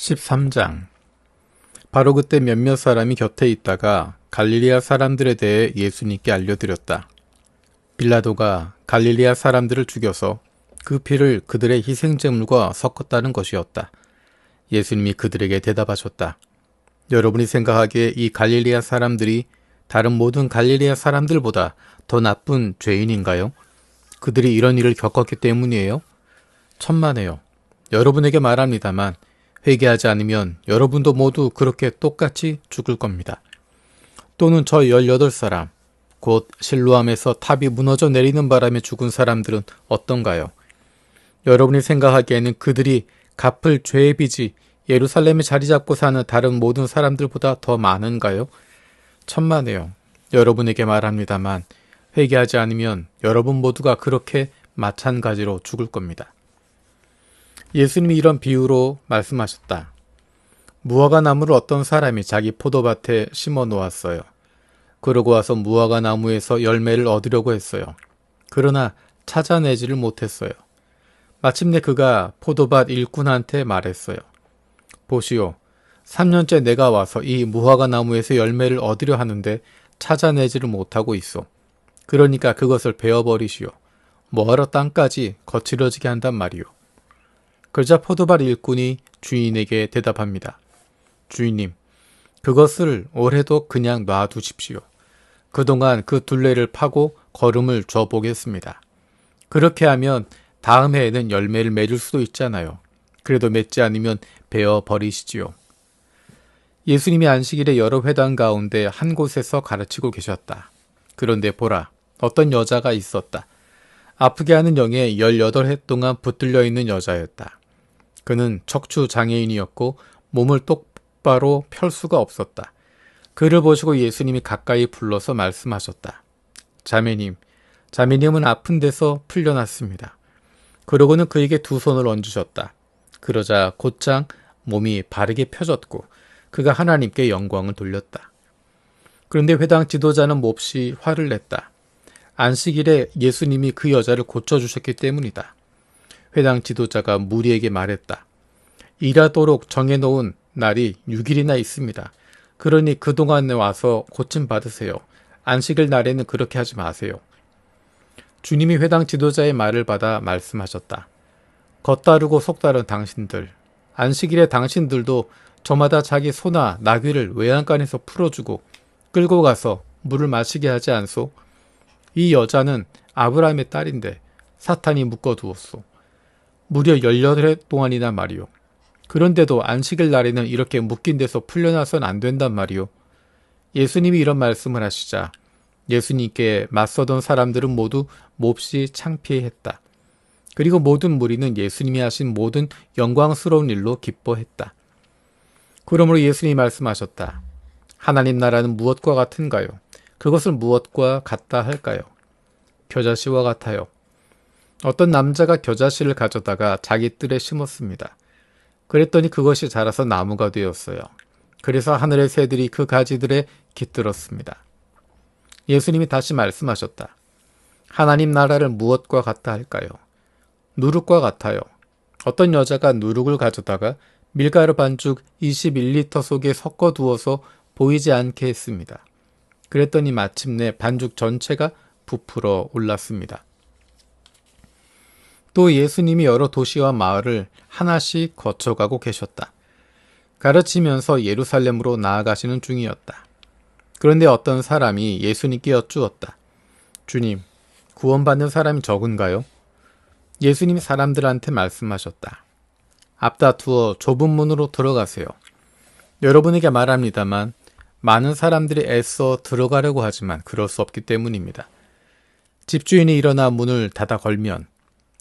13장. 바로 그때 몇몇 사람이 곁에 있다가 갈릴리아 사람들에 대해 예수님께 알려드렸다. 빌라도가 갈릴리아 사람들을 죽여서 그 피를 그들의 희생제물과 섞었다는 것이었다. 예수님이 그들에게 대답하셨다. 여러분이 생각하기에 이 갈릴리아 사람들이 다른 모든 갈릴리아 사람들보다 더 나쁜 죄인인가요? 그들이 이런 일을 겪었기 때문이에요? 천만에요. 여러분에게 말합니다만 회개하지 않으면 여러분도 모두 그렇게 똑같이 죽을 겁니다. 또는 저 18사람, 곧 실로암에서 탑이 무너져 내리는 바람에 죽은 사람들은 어떤가요? 여러분이 생각하기에는 그들이 갚을 죄의 빚이 예루살렘에 자리 잡고 사는 다른 모든 사람들보다 더 많은가요? 천만에요. 여러분에게 말합니다만 회개하지 않으면 여러분 모두가 그렇게 마찬가지로 죽을 겁니다. 예수님이 이런 비유로 말씀하셨다. 무화과 나무를 어떤 사람이 자기 포도밭에 심어 놓았어요. 그러고 와서 무화과 나무에서 열매를 얻으려고 했어요. 그러나 찾아내지를 못했어요. 마침내 그가 포도밭 일꾼한테 말했어요. 보시오, 3년째 내가 와서 이 무화과 나무에서 열매를 얻으려 하는데 찾아내지를 못하고 있어. 그러니까 그것을 베어버리시오. 뭐하러 땅까지 거칠어지게 한단 말이오. 그러자 포도밭 일꾼이 주인에게 대답합니다. 주인님, 그것을 올해도 그냥 놔두십시오. 그동안 그 둘레를 파고 거름을 줘보겠습니다. 그렇게 하면 다음 해에는 열매를 맺을 수도 있잖아요. 그래도 맺지 않으면 베어버리시지요. 예수님이 안식일에 여러 회당 가운데 한 곳에서 가르치고 계셨다. 그런데 보라, 어떤 여자가 있었다. 아프게 하는 영에 18해 동안 붙들려 있는 여자였다. 그는 척추 장애인이었고 몸을 똑바로 펼 수가 없었다. 그를 보시고 예수님이 가까이 불러서 말씀하셨다. 자매님은 아픈 데서 풀려났습니다. 그러고는 그에게 두 손을 얹으셨다. 그러자 곧장 몸이 바르게 펴졌고 그가 하나님께 영광을 돌렸다. 그런데 회당 지도자는 몹시 화를 냈다. 안식일에 예수님이 그 여자를 고쳐주셨기 때문이다. 회당 지도자가 무리에게 말했다. 일하도록 정해놓은 날이 6일이나 있습니다. 그러니 그동안에 와서 고침 받으세요. 안식일 날에는 그렇게 하지 마세요. 주님이 회당 지도자의 말을 받아 말씀하셨다. 겉다르고 속다른 당신들, 안식일에 당신들도 저마다 자기 소나 나귀를 외양간에서 풀어주고 끌고 가서 물을 마시게 하지 않소? 이 여자는 아브라함의 딸인데 사탄이 묶어두었소. 무려 18해 동안이나 말이오. 그런데도 안식일 날에는 이렇게 묶인 데서 풀려나선 안 된단 말이오. 예수님이 이런 말씀을 하시자 예수님께 맞서던 사람들은 모두 몹시 창피했다. 그리고 모든 무리는 예수님이 하신 모든 영광스러운 일로 기뻐했다. 그러므로 예수님이 말씀하셨다. 하나님 나라는 무엇과 같은가요? 그것을 무엇과 같다 할까요? 겨자씨와 같아요. 어떤 남자가 겨자씨를 가져다가 자기 뜰에 심었습니다. 그랬더니 그것이 자라서 나무가 되었어요. 그래서 하늘의 새들이 그 가지들에 깃들었습니다. 예수님이 다시 말씀하셨다. 하나님 나라를 무엇과 같다 할까요? 누룩과 같아요. 어떤 여자가 누룩을 가져다가 밀가루 반죽 21리터 속에 섞어 두어서 보이지 않게 했습니다. 그랬더니 마침내 반죽 전체가 부풀어 올랐습니다. 또 예수님이 여러 도시와 마을을 하나씩 거쳐가고 계셨다. 가르치면서 예루살렘으로 나아가시는 중이었다. 그런데 어떤 사람이 예수님께 여쭈었다. 주님, 구원받는 사람이 적은가요? 예수님이 사람들한테 말씀하셨다. 앞다투어 좁은 문으로 들어가세요. 여러분에게 말합니다만 많은 사람들이 애써 들어가려고 하지만 그럴 수 없기 때문입니다. 집주인이 일어나 문을 닫아 걸면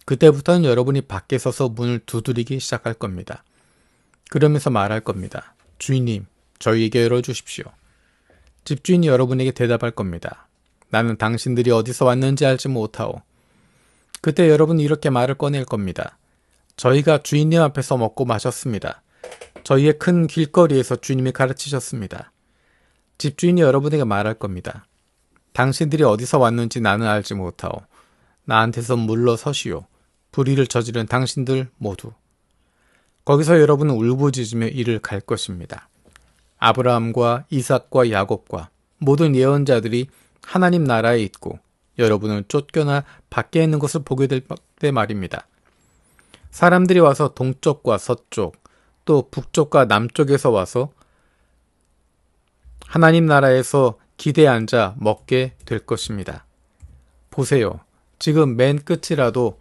그때부터는 여러분이 밖에 서서 문을 두드리기 시작할 겁니다. 그러면서 말할 겁니다. 주인님, 저희에게 열어주십시오. 집주인이 여러분에게 대답할 겁니다. 나는 당신들이 어디서 왔는지 알지 못하오. 그때 여러분이 이렇게 말을 꺼낼 겁니다. 저희가 주인님 앞에서 먹고 마셨습니다. 저희의 큰 길거리에서 주님이 가르치셨습니다. 집주인이 여러분에게 말할 겁니다. 당신들이 어디서 왔는지 나는 알지 못하오. 나한테서 물러서시오. 불의를 저지른 당신들 모두. 거기서 여러분은 울부짖으며 이를 갈 것입니다. 아브라함과 이삭과 야곱과 모든 예언자들이 하나님 나라에 있고 여러분은 쫓겨나 밖에 있는 것을 보게 될 때 말입니다. 사람들이 와서 동쪽과 서쪽 또 북쪽과 남쪽에서 와서 하나님 나라에서 기대에 앉아 먹게 될 것입니다. 보세요. 지금 맨 끝이라도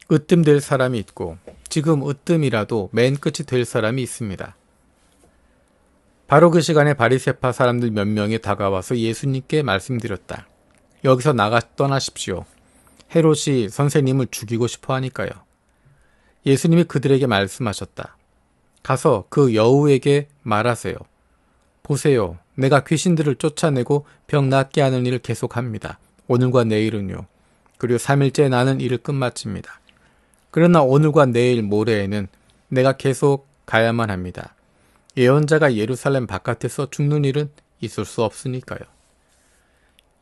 으뜸될 사람이 있고 지금 으뜸이라도 맨 끝이 될 사람이 있습니다. 바로 그 시간에 바리새파 사람들 몇 명이 다가와서 예수님께 말씀드렸다. 여기서 떠나십시오. 헤롯이 선생님을 죽이고 싶어 하니까요. 예수님이 그들에게 말씀하셨다. 가서 그 여우에게 말하세요. 보세요. 내가 귀신들을 쫓아내고 병 낫게 하는 일을 계속합니다. 오늘과 내일은요. 그리고 3일째 나는 일을 끝마칩니다. 그러나 오늘과 내일 모레에는 내가 계속 가야만 합니다. 예언자가 예루살렘 바깥에서 죽는 일은 있을 수 없으니까요.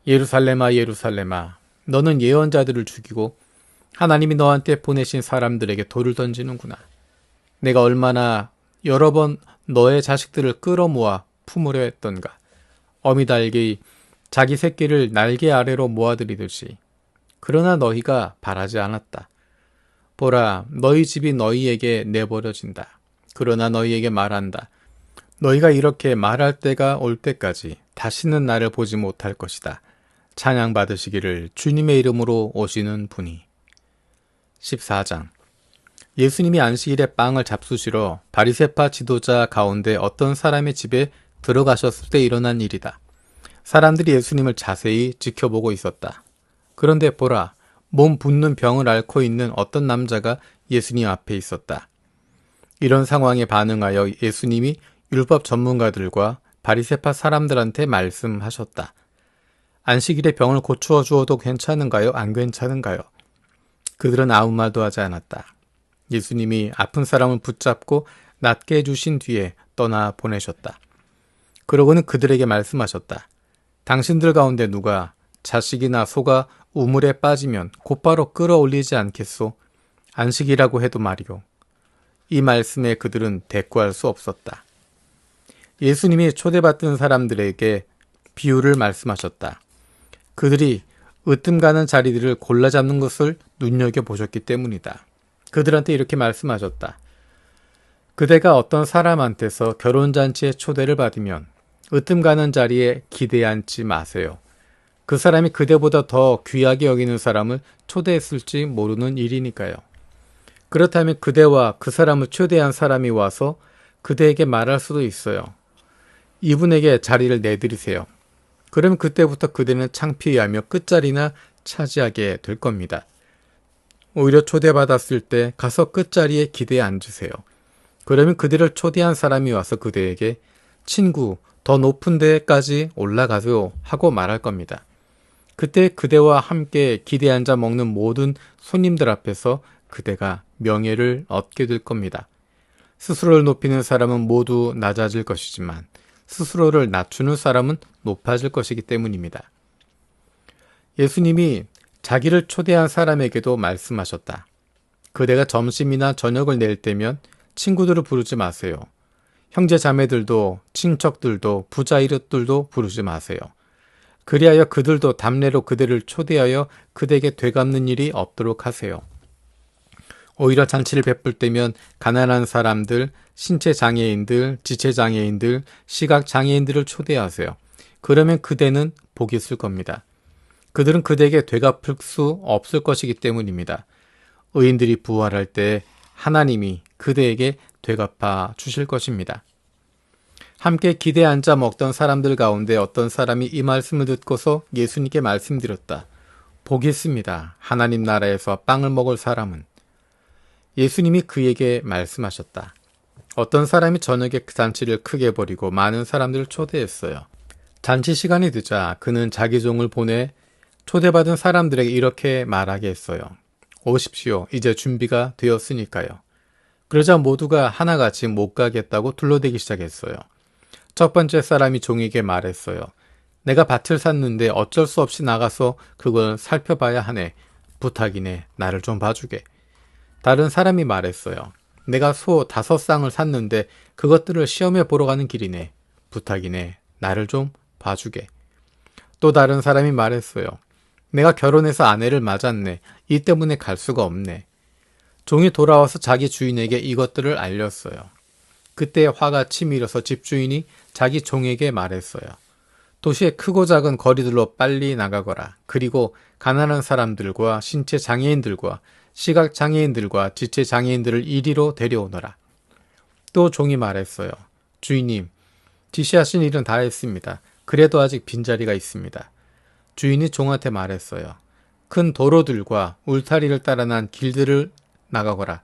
예루살렘아 예루살렘아 너는 예언자들을 죽이고 하나님이 너한테 보내신 사람들에게 돌을 던지는구나. 내가 얼마나 여러 번 너의 자식들을 끌어모아 품으려 했던가. 어미달기 자기 새끼를 날개 아래로 모아들이듯이. 그러나 너희가 바라지 않았다. 보라, 너희 집이 너희에게 내버려진다. 그러나 너희에게 말한다. 너희가 이렇게 말할 때가 올 때까지 다시는 나를 보지 못할 것이다. 찬양 받으시기를 주님의 이름으로 오시는 분이. 14장. 예수님이 안식일에 빵을 잡수시러 바리새파 지도자 가운데 어떤 사람의 집에 들어가셨을 때 일어난 일이다. 사람들이 예수님을 자세히 지켜보고 있었다. 그런데 보라, 몸 붓는 병을 앓고 있는 어떤 남자가 예수님 앞에 있었다. 이런 상황에 반응하여 예수님이 율법 전문가들과 바리새파 사람들한테 말씀하셨다. 안식일에 병을 고쳐 주어도 괜찮은가요? 안 괜찮은가요? 그들은 아무 말도 하지 않았다. 예수님이 아픈 사람을 붙잡고 낫게 해주신 뒤에 떠나 보내셨다. 그러고는 그들에게 말씀하셨다. 당신들 가운데 누가 자식이나 소가 우물에 빠지면 곧바로 끌어올리지 않겠소? 안식이라고 해도 말이오. 이 말씀에 그들은 대꾸할 수 없었다. 예수님이 초대받던 사람들에게 비유를 말씀하셨다. 그들이 으뜸 가는 자리들을 골라 잡는 것을 눈여겨보셨기 때문이다. 그들한테 이렇게 말씀하셨다. 그대가 어떤 사람한테서 결혼잔치에 초대를 받으면 으뜸 가는 자리에 기대에 앉지 마세요. 그 사람이 그대보다 더 귀하게 여기는 사람을 초대했을지 모르는 일이니까요. 그렇다면 그대와 그 사람을 초대한 사람이 와서 그대에게 말할 수도 있어요. 이분에게 자리를 내드리세요. 그럼 그때부터 그대는 창피해하며 끝자리나 차지하게 될 겁니다. 오히려 초대받았을 때 가서 끝자리에 기대에 앉으세요. 그러면 그대를 초대한 사람이 와서 그대에게 친구, 더 높은 데까지 올라가세요 하고 말할 겁니다. 그때 그대와 함께 기대에 앉아 먹는 모든 손님들 앞에서 그대가 명예를 얻게 될 겁니다. 스스로를 높이는 사람은 모두 낮아질 것이지만 스스로를 낮추는 사람은 높아질 것이기 때문입니다. 예수님이 자기를 초대한 사람에게도 말씀하셨다. 그대가 점심이나 저녁을 낼 때면 친구들을 부르지 마세요. 형제 자매들도 친척들도 부자 이웃들도 부르지 마세요. 그리하여 그들도 답례로 그대를 초대하여 그대에게 되갚는 일이 없도록 하세요. 오히려 잔치를 베풀 때면 가난한 사람들, 신체 장애인들, 지체 장애인들, 시각 장애인들을 초대하세요. 그러면 그대는 복이 있을 겁니다. 그들은 그대에게 되갚을 수 없을 것이기 때문입니다. 의인들이 부활할 때 하나님이 그대에게 되갚아 주실 것입니다. 함께 기대에 앉아 먹던 사람들 가운데 어떤 사람이 이 말씀을 듣고서 예수님께 말씀드렸다. 복이 있습니다. 하나님 나라에서 빵을 먹을 사람은. 예수님이 그에게 말씀하셨다. 어떤 사람이 저녁에 그 잔치를 크게 벌이고 많은 사람들을 초대했어요. 잔치 시간이 늦자 그는 자기 종을 보내 초대받은 사람들에게 이렇게 말하게 했어요. 오십시오. 이제 준비가 되었으니까요. 그러자 모두가 하나같이 못 가겠다고 둘러대기 시작했어요. 첫 번째 사람이 종에게 말했어요. 내가 밭을 샀는데 어쩔 수 없이 나가서 그걸 살펴봐야 하네. 부탁이네. 나를 좀 봐주게. 다른 사람이 말했어요. 내가 소 5쌍을 샀는데 그것들을 시험해 보러 가는 길이네. 부탁이네. 나를 좀 봐주게. 또 다른 사람이 말했어요. 내가 결혼해서 아내를 맞았네. 이 때문에 갈 수가 없네. 종이 돌아와서 자기 주인에게 이것들을 알렸어요. 그때 화가 치밀어서 집주인이 자기 종에게 말했어요. 도시의 크고 작은 거리들로 빨리 나가거라. 그리고 가난한 사람들과 신체 장애인들과 시각 장애인들과 지체 장애인들을 이리로 데려오너라. 또 종이 말했어요. 주인님, 지시하신 일은 다 했습니다. 그래도 아직 빈자리가 있습니다. 주인이 종한테 말했어요. 큰 도로들과 울타리를 따라 난 길들을 나가거라.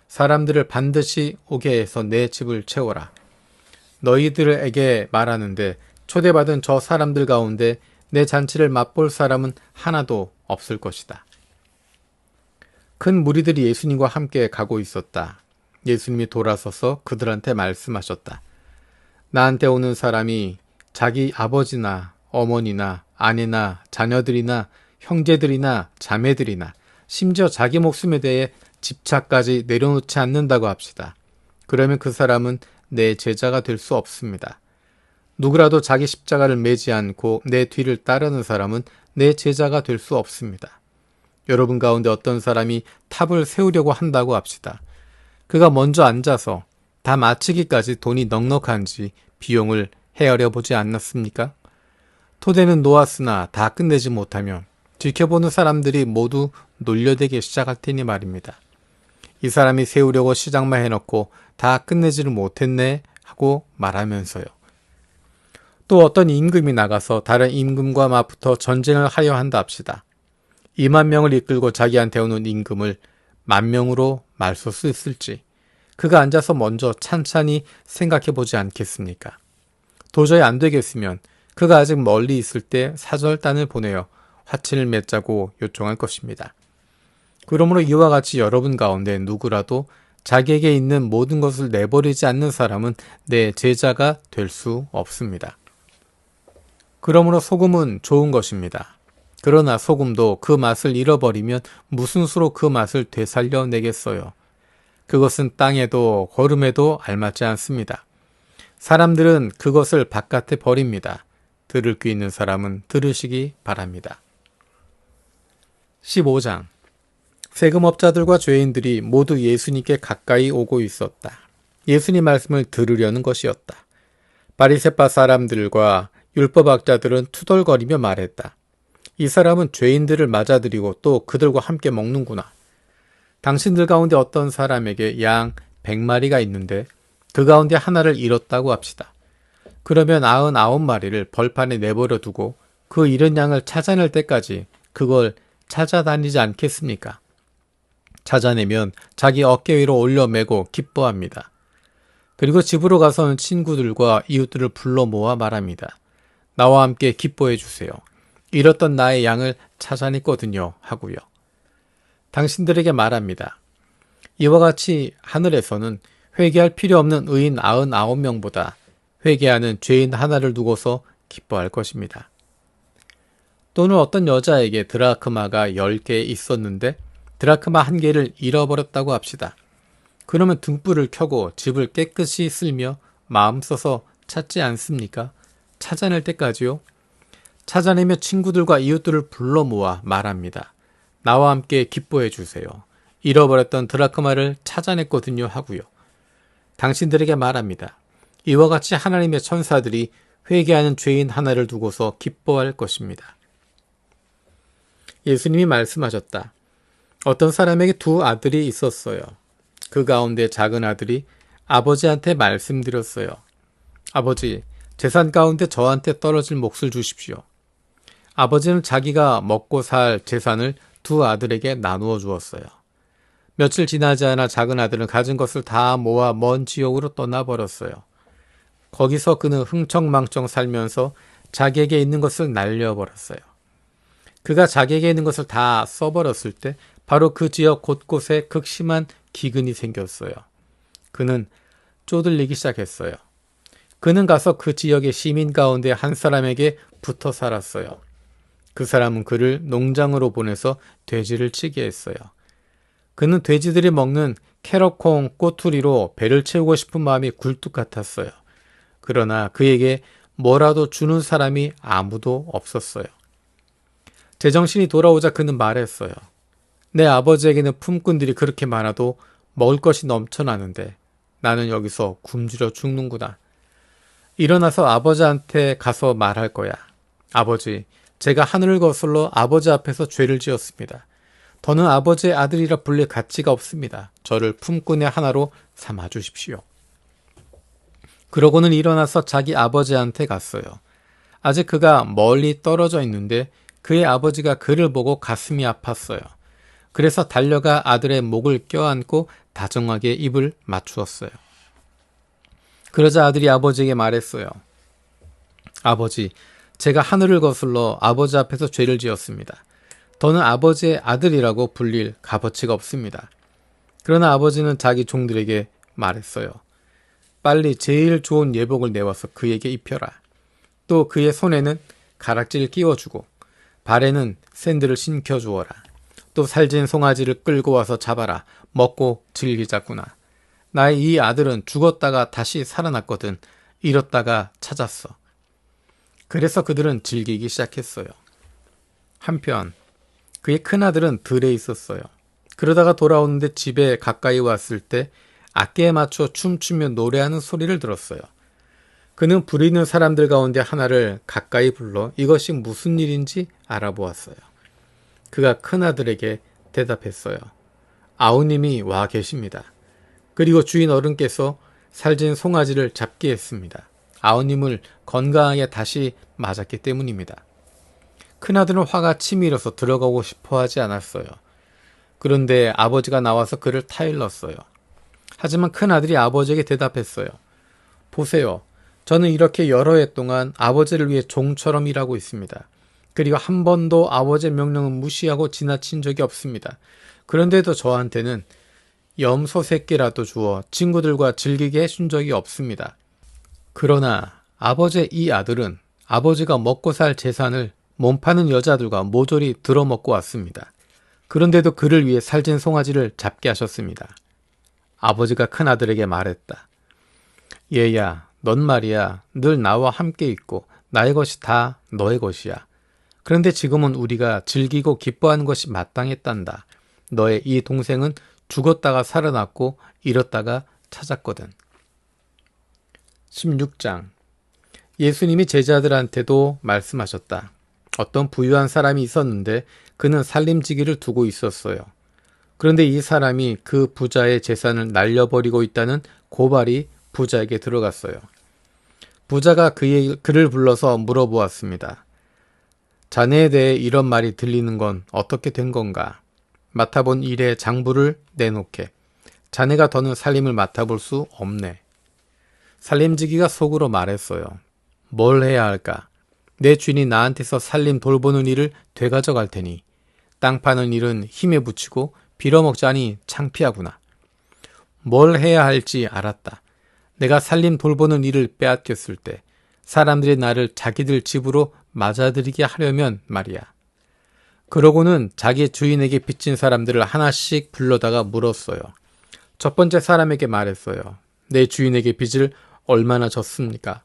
사람들을 반드시 오게 해서 내 집을 채워라. 너희들에게 말하는데 초대받은 저 사람들 가운데 내 잔치를 맛볼 사람은 하나도 없을 것이다. 큰 무리들이 예수님과 함께 가고 있었다. 예수님이 돌아서서 그들한테 말씀하셨다. 나한테 오는 사람이 자기 아버지나 어머니나 아내나 자녀들이나 형제들이나 자매들이나 심지어 자기 목숨에 대해 집차까지 내려놓지 않는다고 합시다. 그러면 그 사람은 내 제자가 될 수 없습니다. 누구라도 자기 십자가를 매지 않고 내 뒤를 따르는 사람은 내 제자가 될 수 없습니다. 여러분 가운데 어떤 사람이 탑을 세우려고 한다고 합시다. 그가 먼저 앉아서 다 마치기까지 돈이 넉넉한지 비용을 헤아려 보지 않았습니까? 토대는 놓았으나 다 끝내지 못하면 지켜보는 사람들이 모두 놀려대기 시작할 테니 말입니다. 이 사람이 세우려고 시작만 해놓고 다 끝내지를 못했네 하고 말하면서요. 또 어떤 임금이 나가서 다른 임금과 맞붙어 전쟁을 하려 한다 합시다. 2만 명을 이끌고 자기한테 오는 임금을 10,000명으로 말쏠 수 있을지 그가 앉아서 먼저 찬찬히 생각해 보지 않겠습니까? 도저히 안 되겠으면 그가 아직 멀리 있을 때 사절단을 보내어 화친을 맺자고 요청할 것입니다. 그러므로 이와 같이 여러분 가운데 누구라도 자기에게 있는 모든 것을 내버리지 않는 사람은 내 제자가 될 수 없습니다. 그러므로 소금은 좋은 것입니다. 그러나 소금도 그 맛을 잃어버리면 무슨 수로 그 맛을 되살려내겠어요. 그것은 땅에도 거름에도 알맞지 않습니다. 사람들은 그것을 바깥에 버립니다. 들을 귀 있는 사람은 들으시기 바랍니다. 15장 세금업자들과 죄인들이 모두 예수님께 가까이 오고 있었다. 예수님 말씀을 들으려는 것이었다. 바리새파 사람들과 율법학자들은 투덜거리며 말했다. 이 사람은 죄인들을 맞아들이고 또 그들과 함께 먹는구나. 당신들 가운데 어떤 사람에게 양 100마리가 있는데 그 가운데 하나를 잃었다고 합시다. 그러면 99마리를 벌판에 내버려 두고 그 잃은 양을 찾아낼 때까지 그걸 찾아다니지 않겠습니까? 찾아내면 자기 어깨 위로 올려 메고 기뻐합니다. 그리고 집으로 가서는 친구들과 이웃들을 불러 모아 말합니다. 나와 함께 기뻐해 주세요. 잃었던 나의 양을 찾아냈거든요 하고요. 당신들에게 말합니다. 이와 같이 하늘에서는 회개할 필요 없는 의인 99명보다 회개하는 죄인 하나를 두고서 기뻐할 것입니다. 또는 어떤 여자에게 드라크마가 10개 있었는데 드라크마 1개를 잃어버렸다고 합시다. 그러면 등불을 켜고 집을 깨끗이 쓸며 마음 써서 찾지 않습니까? 찾아낼 때까지요. 찾아내며 친구들과 이웃들을 불러 모아 말합니다. 나와 함께 기뻐해 주세요. 잃어버렸던 드라크마를 찾아냈거든요 하고요. 당신들에게 말합니다. 이와 같이 하나님의 천사들이 회개하는 죄인 하나를 두고서 기뻐할 것입니다. 예수님이 말씀하셨다. 어떤 사람에게 2 아들이 있었어요. 그 가운데 작은 아들이 아버지한테 말씀드렸어요. 아버지, 재산 가운데 저한테 떨어질 몫을 주십시오. 아버지는 자기가 먹고 살 재산을 2 아들에게 나누어 주었어요. 며칠 지나지 않아 작은 아들은 가진 것을 다 모아 먼 지역으로 떠나버렸어요. 거기서 그는 흥청망청 살면서 자기에게 있는 것을 날려버렸어요. 그가 자기에게 있는 것을 다 써버렸을 때 바로 그 지역 곳곳에 극심한 기근이 생겼어요. 그는 쪼들리기 시작했어요. 그는 가서 그 지역의 시민 가운데 한 사람에게 붙어 살았어요. 그 사람은 그를 농장으로 보내서 돼지를 치게 했어요. 그는 돼지들이 먹는 캐러콩 꼬투리로 배를 채우고 싶은 마음이 굴뚝 같았어요. 그러나 그에게 뭐라도 주는 사람이 아무도 없었어요. 제정신이 돌아오자 그는 말했어요. 내 아버지에게는 품꾼들이 그렇게 많아도 먹을 것이 넘쳐나는데 나는 여기서 굶주려 죽는구나. 일어나서 아버지한테 가서 말할 거야. 아버지, 제가 하늘을 거슬러 아버지 앞에서 죄를 지었습니다. 더는 아버지의 아들이라 불릴 가치가 없습니다. 저를 품꾼의 하나로 삼아 주십시오. 그러고는 일어나서 자기 아버지한테 갔어요. 아직 그가 멀리 떨어져 있는데 그의 아버지가 그를 보고 가슴이 아팠어요. 그래서 달려가 아들의 목을 껴안고 다정하게 입을 맞추었어요. 그러자 아들이 아버지에게 말했어요. 아버지, 제가 하늘을 거슬러 아버지 앞에서 죄를 지었습니다. 더는 아버지의 아들이라고 불릴 값어치가 없습니다. 그러나 아버지는 자기 종들에게 말했어요. 빨리 제일 좋은 예복을 내와서 그에게 입혀라. 또 그의 손에는 가락지를 끼워주고 발에는 샌들을 신겨주어라. 또 살진 송아지를 끌고 와서 잡아라. 먹고 즐기자꾸나. 나의 이 아들은 죽었다가 다시 살아났거든. 잃었다가 찾았어. 그래서 그들은 즐기기 시작했어요. 한편 그의 큰아들은 들에 있었어요. 그러다가 돌아오는데 집에 가까이 왔을 때 악기에 맞춰 춤추며 노래하는 소리를 들었어요. 그는 부리는 사람들 가운데 하나를 가까이 불러 이것이 무슨 일인지 알아보았어요. 그가 큰아들에게 대답했어요. 아우님이 와 계십니다. 그리고 주인 어른께서 살진 송아지를 잡게 했습니다. 아우님을 건강하게 다시 맞았기 때문입니다. 큰아들은 화가 치밀어서 들어가고 싶어 하지 않았어요. 그런데 아버지가 나와서 그를 타일렀어요. 하지만 큰아들이 아버지에게 대답했어요. 보세요. 저는 이렇게 여러 해 동안 아버지를 위해 종처럼 일하고 있습니다. 그리고 한 번도 아버지의 명령은 무시하고 지나친 적이 없습니다. 그런데도 저한테는 염소 새끼라도 주어 친구들과 즐기게 해준 적이 없습니다. 그러나 아버지의 이 아들은 아버지가 먹고 살 재산을 몸 파는 여자들과 모조리 들어먹고 왔습니다. 그런데도 그를 위해 살진 송아지를 잡게 하셨습니다. 아버지가 큰아들에게 말했다. 얘야, 넌 말이야 늘 나와 함께 있고 나의 것이 다 너의 것이야. 그런데 지금은 우리가 즐기고 기뻐하는 것이 마땅했단다. 너의 이 동생은 죽었다가 살아났고 잃었다가 찾았거든. 16장. 예수님이 제자들한테도 말씀하셨다. 어떤 부유한 사람이 있었는데 그는 살림지기를 두고 있었어요. 그런데 이 사람이 그 부자의 재산을 날려버리고 있다는 고발이 부자에게 들어갔어요. 부자가 그를 불러서 물어보았습니다. 자네에 대해 이런 말이 들리는 건 어떻게 된 건가? 맡아본 일의 장부를 내놓게. 자네가 더는 살림을 맡아볼 수 없네. 살림지기가 속으로 말했어요. 뭘 해야 할까? 내 주인이 나한테서 살림 돌보는 일을 되가져갈 테니 땅 파는 일은 힘에 붙이고 빌어먹자니 창피하구나. 뭘 해야 할지 알았다. 내가 살림 돌보는 일을 빼앗겼을 때 사람들이 나를 자기들 집으로 맞아들이게 하려면 말이야. 그러고는 자기 주인에게 빚진 사람들을 하나씩 불러다가 물었어요. 첫 번째 사람에게 말했어요. 내 주인에게 빚을 얼마나 졌습니까?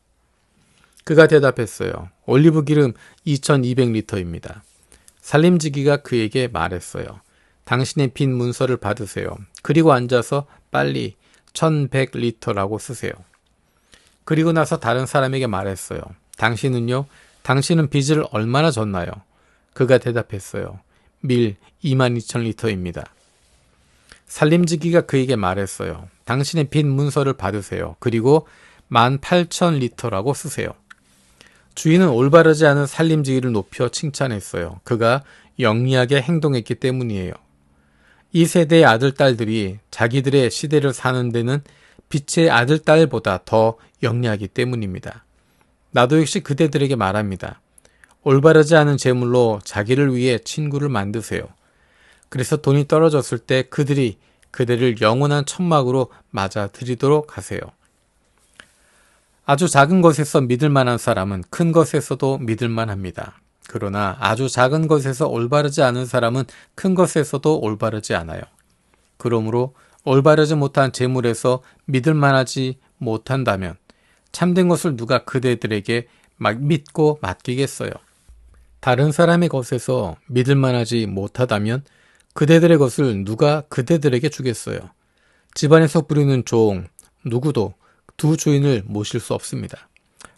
그가 대답했어요. 올리브 기름 2200리터입니다. 살림지기가 그에게 말했어요. 당신의 빈 문서를 받으세요. 그리고 앉아서 빨리 1100리터라고 쓰세요. 그리고 나서 다른 사람에게 말했어요. 당신은요? 당신은 빚을 얼마나 졌나요? 그가 대답했어요. 밀 22,000리터입니다. 살림지기가 그에게 말했어요. 당신의 빈 문서를 받으세요. 그리고 18,000리터라고 쓰세요. 주인은 올바르지 않은 살림지기를 높여 칭찬했어요. 그가 영리하게 행동했기 때문이에요. 이 세대의 아들, 딸들이 자기들의 시대를 사는 데는 빛의 아들, 딸보다 더 영리하기 때문입니다. 나도 역시 그대들에게 말합니다. 올바르지 않은 재물로 자기를 위해 친구를 만드세요. 그래서 돈이 떨어졌을 때 그들이 그대를 영원한 천막으로 맞아들이도록 하세요. 아주 작은 것에서 믿을 만한 사람은 큰 것에서도 믿을 만합니다. 그러나 아주 작은 것에서 올바르지 않은 사람은 큰 것에서도 올바르지 않아요. 그러므로 올바르지 못한 재물에서 믿을 만하지 못한다면 참된 것을 누가 그대들에게 믿고 맡기겠어요? 다른 사람의 것에서 믿을 만하지 못하다면 그대들의 것을 누가 그대들에게 주겠어요? 집안에서 부리는 종, 누구도 두 주인을 모실 수 없습니다.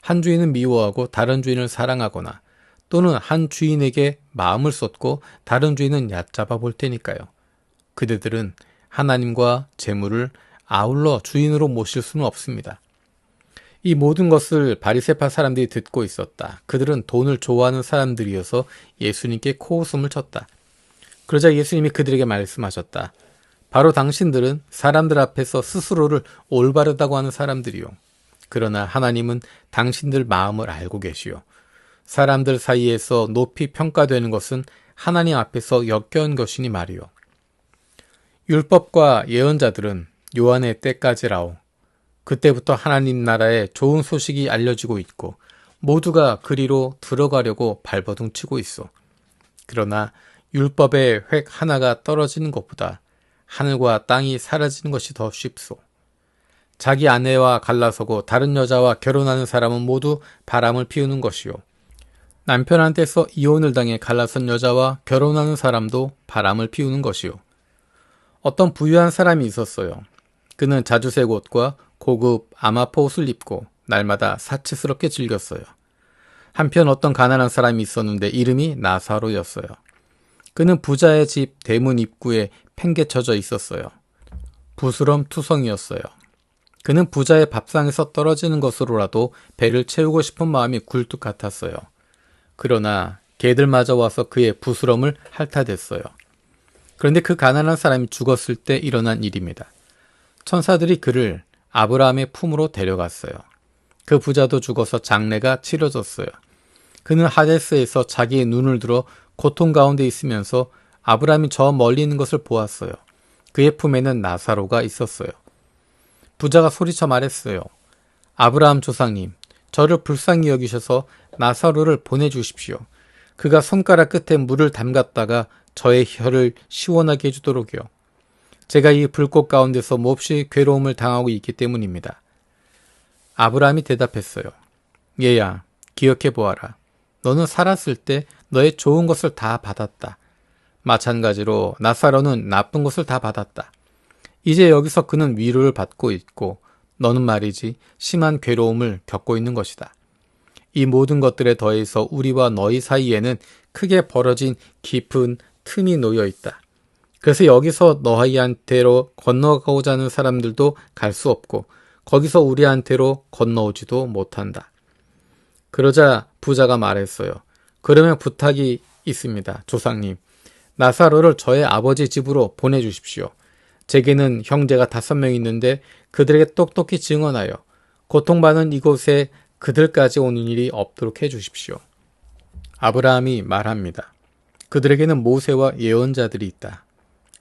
한 주인은 미워하고 다른 주인을 사랑하거나 또는 한 주인에게 마음을 쏟고 다른 주인은 얕잡아 볼 테니까요. 그대들은 하나님과 재물을 아울러 주인으로 모실 수는 없습니다. 이 모든 것을 바리새파 사람들이 듣고 있었다. 그들은 돈을 좋아하는 사람들이어서 예수님께 코웃음을 쳤다. 그러자 예수님이 그들에게 말씀하셨다. 바로 당신들은 사람들 앞에서 스스로를 올바르다고 하는 사람들이요. 그러나 하나님은 당신들 마음을 알고 계시오. 사람들 사이에서 높이 평가되는 것은 하나님 앞에서 역겨운 것이니 말이오. 율법과 예언자들은 요한의 때까지라오. 그때부터 하나님 나라의 좋은 소식이 알려지고 있고 모두가 그리로 들어가려고 발버둥치고 있어. 그러나 율법의 획 하나가 떨어지는 것보다 하늘과 땅이 사라지는 것이 더 쉽소. 자기 아내와 갈라서고 다른 여자와 결혼하는 사람은 모두 바람을 피우는 것이요. 남편한테서 이혼을 당해 갈라선 여자와 결혼하는 사람도 바람을 피우는 것이요. 어떤 부유한 사람이 있었어요. 그는 자주색 옷과 고급 아마포 옷을 입고 날마다 사치스럽게 즐겼어요. 한편 어떤 가난한 사람이 있었는데 이름이 나사로였어요. 그는 부자의 집 대문 입구에 팽개쳐져 있었어요. 부스럼투성이었어요. 그는 부자의 밥상에서 떨어지는 것으로라도 배를 채우고 싶은 마음이 굴뚝 같았어요. 그러나 개들마저 와서 그의 부스럼을 핥아댔어요. 그런데 그 가난한 사람이 죽었을 때 일어난 일입니다. 천사들이 그를 아브라함의 품으로 데려갔어요. 그 부자도 죽어서 장례가 치러졌어요. 그는 하데스에서 자기의 눈을 들어 고통 가운데 있으면서 아브라함이 저 멀리 있는 것을 보았어요. 그의 품에는 나사로가 있었어요. 부자가 소리쳐 말했어요. 아브라함 조상님, 저를 불쌍히 여기셔서 나사로를 보내주십시오. 그가 손가락 끝에 물을 담갔다가 저의 혀를 시원하게 해주도록요. 제가 이 불꽃 가운데서 몹시 괴로움을 당하고 있기 때문입니다. 아브라함이 대답했어요. 얘야, 기억해 보아라. 너는 살았을 때 너의 좋은 것을 다 받았다. 마찬가지로 나사로는 나쁜 것을 다 받았다. 이제 여기서 그는 위로를 받고 있고 너는 말이지 심한 괴로움을 겪고 있는 것이다. 이 모든 것들에 더해서 우리와 너희 사이에는 크게 벌어진 깊은 틈이 놓여 있다. 그래서 여기서 너희한테로 건너가고자 하는 사람들도 갈 수 없고 거기서 우리한테로 건너오지도 못한다. 그러자 부자가 말했어요. 그러면 부탁이 있습니다. 조상님, 나사로를 저의 아버지 집으로 보내주십시오. 제게는 형제가 5명 있는데 그들에게 똑똑히 증언하여 고통받는 이곳에 그들까지 오는 일이 없도록 해주십시오. 아브라함이 말합니다. 그들에게는 모세와 예언자들이 있다.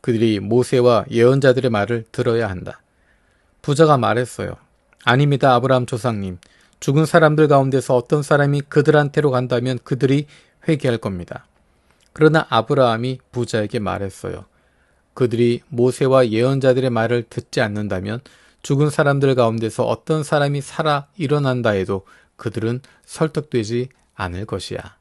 그들이 모세와 예언자들의 말을 들어야 한다. 부자가 말했어요. 아닙니다, 아브라함 조상님. 죽은 사람들 가운데서 어떤 사람이 그들한테로 간다면 그들이 회개할 겁니다. 그러나 아브라함이 부자에게 말했어요. 그들이 모세와 예언자들의 말을 듣지 않는다면 죽은 사람들 가운데서 어떤 사람이 살아 일어난다 해도 그들은 설득되지 않을 것이야.